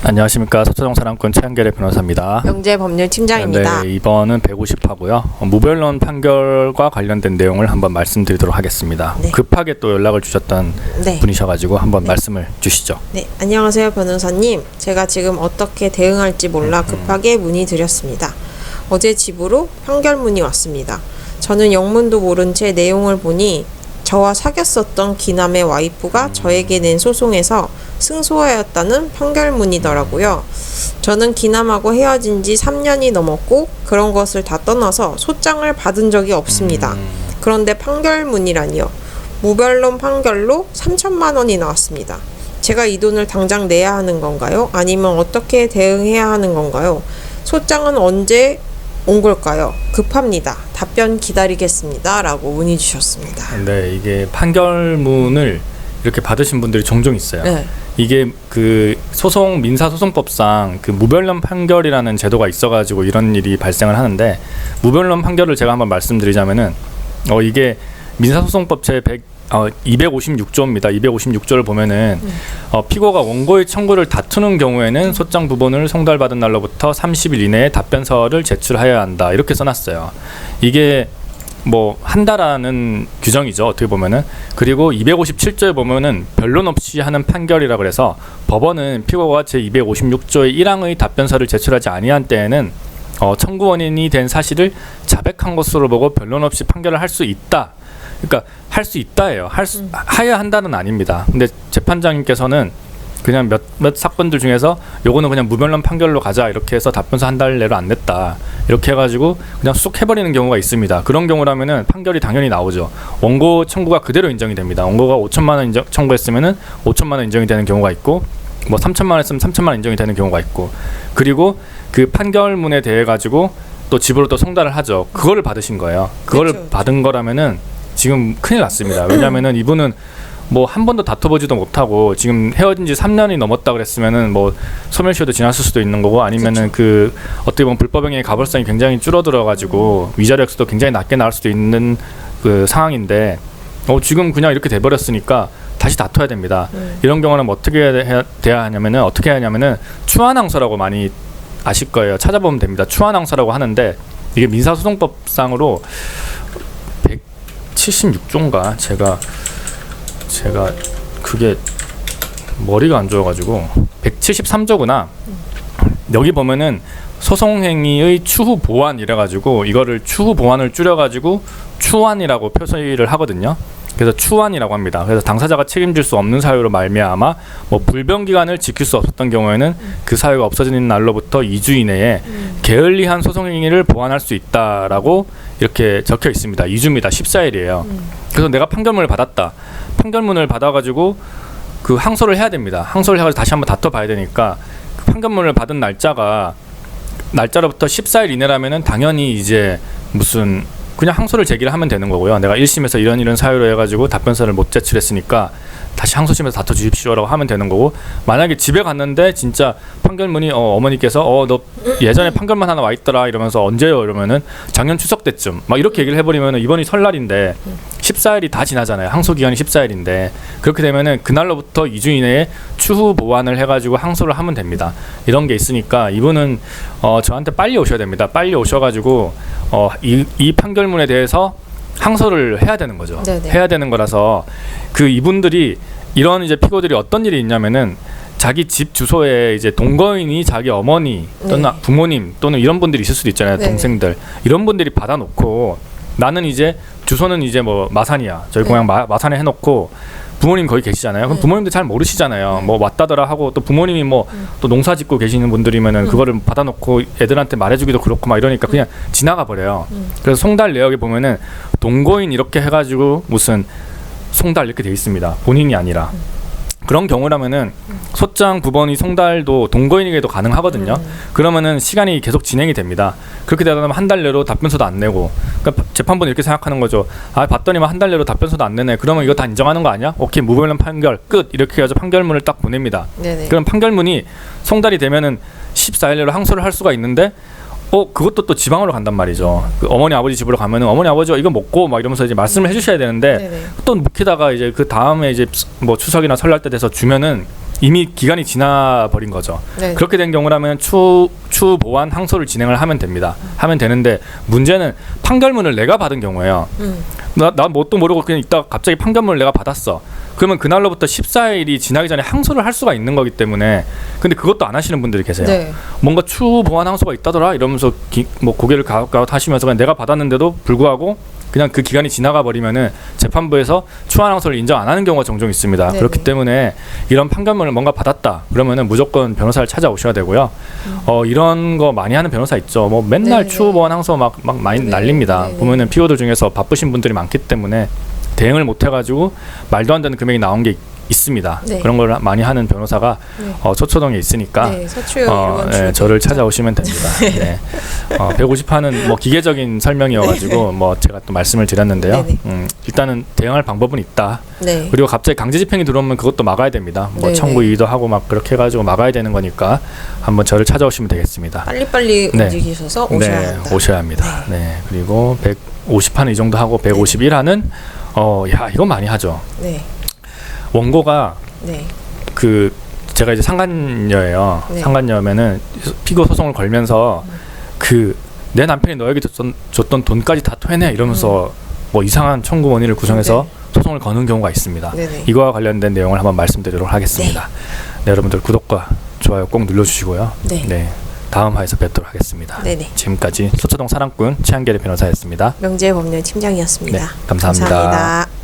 안녕하십니까. 서초동 사람권 최한결의 변호사입니다. 영재법률팀장입니다. 네, 이번은 150화고요. 무변론 판결과 관련된 내용을 한번 말씀드리도록 하겠습니다. 네. 급하게 또 연락을 주셨던 네. 분이셔가지고 한번 말씀을 주시죠. 네, 안녕하세요 변호사님. 제가 지금 어떻게 대응할지 몰라 급하게 문의드렸습니다. 어제 집으로 판결문이 왔습니다. 저는 영문도 모른 채 내용을 보니 저와 사귀었었던 기남의 와이프가 저에게 낸 소송에서 승소하였다는 판결문이더라고요. 저는 기남하고 헤어진 지 3년이 넘었고 그런 것을 다 떠나서 소장을 받은 적이 없습니다. 그런데 판결문이라니요. 무변론 판결로 3천만 원이 나왔습니다. 제가 이 돈을 당장 내야 하는 건가요? 아니면 어떻게 대응해야 하는 건가요? 소장은 언제 온 걸까요? 급합니다. 답변 기다리겠습니다. 라고 문의 주셨습니다. 네, 이게 판결문을 이렇게 받으신 분들이 종종 있어요. 네. 이게 그 민사소송법상 그 무변론 판결이라는 제도가 있어가지고 이런 일이 발생을 하는데, 무변론 판결을 제가 한번 말씀드리자면은 이게 민사소송법 제 256조입니다. 256조를 보면은 피고가 원고의 청구를 다투는 경우에는 소장 부본을 송달받은 날로부터 30일 이내에 답변서를 제출하여야 한다, 이렇게 써놨어요. 이게 뭐 한다라는 규정이죠, 어떻게 보면은. 그리고 257조에 보면은 변론 없이 하는 판결이라 그래서 법원은 피고가 제 256조의 1항의 답변서를 제출하지 아니한 때에는 청구 원인이 된 사실을 자백한 것으로 보고 변론 없이 판결을 할 수 있다. 그러니까 할 수 있다예요. 해야 한다는 아닙니다. 근데 재판장님께서는 그냥 몇 사건들 중에서 요거는 그냥 무변론 판결로 가자, 이렇게 해서 답변서 한 달 내로 안 냈다, 이렇게 해가지고 그냥 쑥 해버리는 경우가 있습니다. 그런 경우라면은 판결이 당연히 나오죠. 원고 청구가 그대로 인정이 됩니다. 원고가 5천만 원 청구했으면은 5천만 원 인정이 되는 경우가 있고, 뭐 3천만 원 했으면 3천만 원 인정이 되는 경우가 있고, 그리고 그 판결문에 대해 가지고 또 집으로 또 송달을 하죠. 그거를 받으신 거예요. 그거를 그렇죠. 받은 거라면은 지금 큰일 났습니다. 왜냐면은 이분은 뭐 한 번도 다퉈보지도 못하고 지금 헤어진 지 3년이 넘었다 그랬으면은 뭐 소멸시효도 지났을 수도 있는 거고, 아니면은 그 어떻게 보면 불법행위의 가벌성이 굉장히 줄어들어 가지고 위자료 액수도 굉장히 낮게 나올 수도 있는 그 상황인데, 지금 그냥 이렇게 돼버렸으니까 다시 다퉈야 됩니다. 이런 경우는 어떻게 해야 하냐면은 추한항소라고 많이 아실 거예요. 찾아보면 됩니다. 추한항소라고 하는데, 이게 민사소송법상으로 176조인가 제가 그게 머리가 안 좋아가지고 173조구나. 여기 보면은 소송행위의 추후 보완 이래가지고 이거를 추후 보완을 줄여가지고 추환이라고 표시를 하거든요. 그래서 추환이라고 합니다. 그래서 당사자가 책임질 수 없는 사유로 말미암아 뭐 불변 기간을 지킬 수 없었던 경우에는 그 사유가 없어지는 날로부터 2주 이내에 게을리한 소송행위를 보완할 수 있다라고 이렇게 적혀 있습니다. 2주입니다. 14일이에요. 그래서 내가 판결문을 받았다. 판결문을 받아가지고 그 항소를 해야 됩니다. 항소를 해가지고 다시 한번 다퉈봐야 되니까 그 판결문을 받은 날짜로부터 14일 이내라면은 당연히 이제 무슨 그냥 항소를 제기를 하면 되는 거고요. 내가 1심에서 이런 사유로 해가지고 답변서를 못 제출했으니까 다시 항소심에서 다퉈 주십시오라고 하면 되는 거고, 만약에 집에 갔는데 진짜 판결문이 어머니께서 너 예전에 판결문 하나 와 있더라 이러면서 언제요? 이러면은 작년 추석 때쯤 막 이렇게 얘기를 해버리면은 이번이 설날인데 14일이 다 지나잖아요. 항소 기간이 14일인데 그렇게 되면은 그날로부터 2주 이내에 추후 보완을 해가지고 항소를 하면 됩니다. 이런 게 있으니까 이분은 저한테 빨리 오셔야 됩니다. 빨리 오셔가지고 이 판결문에 대해서 항소를 해야 되는 거죠. 네네. 해야 되는 거라서 그 이분들이 이런 이제 피고들이 어떤 일이 있냐면은 자기 집 주소에 이제 동거인이 자기 어머니 또는 부모님 또는 이런 분들이 있을 수도 있잖아요. 네네. 동생들 이런 분들이 받아놓고 나는 이제 주소는 이제 뭐 마산이야. 저희 고향 마산에 해놓고 부모님 거기 계시잖아요. 그럼 부모님도 잘 모르시잖아요. 뭐 왔다더라 하고 또 부모님이 뭐 또 농사 짓고 계시는 분들이면은 그거를 받아놓고 애들한테 말해주기도 그렇고 막 이러니까 그냥 지나가 버려요. 그래서 송달 내역에 보면은 동거인 이렇게 해가지고 무슨 송달 이렇게 돼 있습니다. 본인이 아니라. 그런 경우라면은 소장 부본이 송달도 동거인에게도 가능하거든요. 그러면은 시간이 계속 진행이 됩니다. 그렇게 되다 보면 한 달 내로 답변서도 안 내고, 그러니까 재판부는 이렇게 생각하는 거죠. 봤더니만 한 달 내로 답변서도 안 내네. 그러면 이거 다 인정하는 거 아니야? 오케이, 무변론 판결 끝, 이렇게 해가지고 판결문을 딱 보냅니다. 네네. 그럼 판결문이 송달이 되면은 14일 내로 항소를 할 수가 있는데 그것도 또 지방으로 간단 말이죠. 그 어머니 아버지 집으로 가면은 어머니 아버지가 이거 먹고 막 이러면서 이제 말씀을 해주셔야 되는데 네네. 또 묵히다가 이제 그 다음에 이제 뭐 추석이나 설날 때 돼서 주면은 이미 기간이 지나버린 거죠. 네. 그렇게 된 경우라면 추보완 항소를 진행을 하면 됩니다. 하면 되는데 문제는 판결문을 내가 받은 경우예요. 나 뭣도 모르고 그냥 있다가 갑자기 판결문을 내가 받았어. 그러면 그날로부터 14일이 지나기 전에 항소를 할 수가 있는 거기 때문에 근데 그것도 안 하시는 분들이 계세요. 네. 뭔가 추보완 항소가 있다더라 이러면서 뭐 고개를 가웃가웃하시면서 그냥 내가 받았는데도 불구하고 그냥 그 기간이 지나가 버리면은 재판부에서 추한 항소를 인정 안 하는 경우가 종종 있습니다. 네네. 그렇기 때문에 이런 판결문을 뭔가 받았다 그러면은 무조건 변호사를 찾아오셔야 되고요. 이런 거 많이 하는 변호사 있죠. 뭐 맨날 네네. 추보완 항소 막 많이 네. 날립니다. 네네. 보면은 피고들 중에서 바쁘신 분들이 많기 때문에 대응을 못 해가지고 말도 안 되는 금액이 나온 게 있습니다. 네. 그런 걸 많이 하는 변호사가 네. 서초동에 있으니까 네, 서초역 1번 출구. 저를 찾아오시면 됩니다. 네. 150화는 뭐 기계적인 설명이어가지고 뭐 제가 또 말씀을 드렸는데요. 네네. 일단은 대응할 방법은 있다. 네. 그리고 갑자기 강제 집행이 들어오면 그것도 막아야 됩니다. 뭐 네네. 청구 이의도 하고 막 그렇게 해가지고 막아야 되는 거니까 한번 저를 찾아오시면 되겠습니다. 빨리빨리 네. 움직이셔서 오셔야 한다. 오셔야 합니다. 네. 그리고 150화는 이 정도 하고 151화는 야 이거 많이 하죠. 네. 원고가 네. 그 제가 이제 상간녀예요. 네. 상간녀면은 피고 소송을 걸면서 그 내 남편이 너에게 줬던 돈까지 다 토해내 이러면서 뭐 이상한 청구 원인을 구성해서 소송을 거는 경우가 있습니다. 네네. 이거와 관련된 내용을 한번 말씀드리도록 하겠습니다. 네, 여러분들 구독과 좋아요 꼭 눌러주시고요. 네. 다음 화에서 뵙도록 하겠습니다. 네네. 지금까지 서초동 사랑꾼 최한결의 변호사였습니다. 명재법률 팀장이었습니다. 네, 감사합니다. 감사합니다.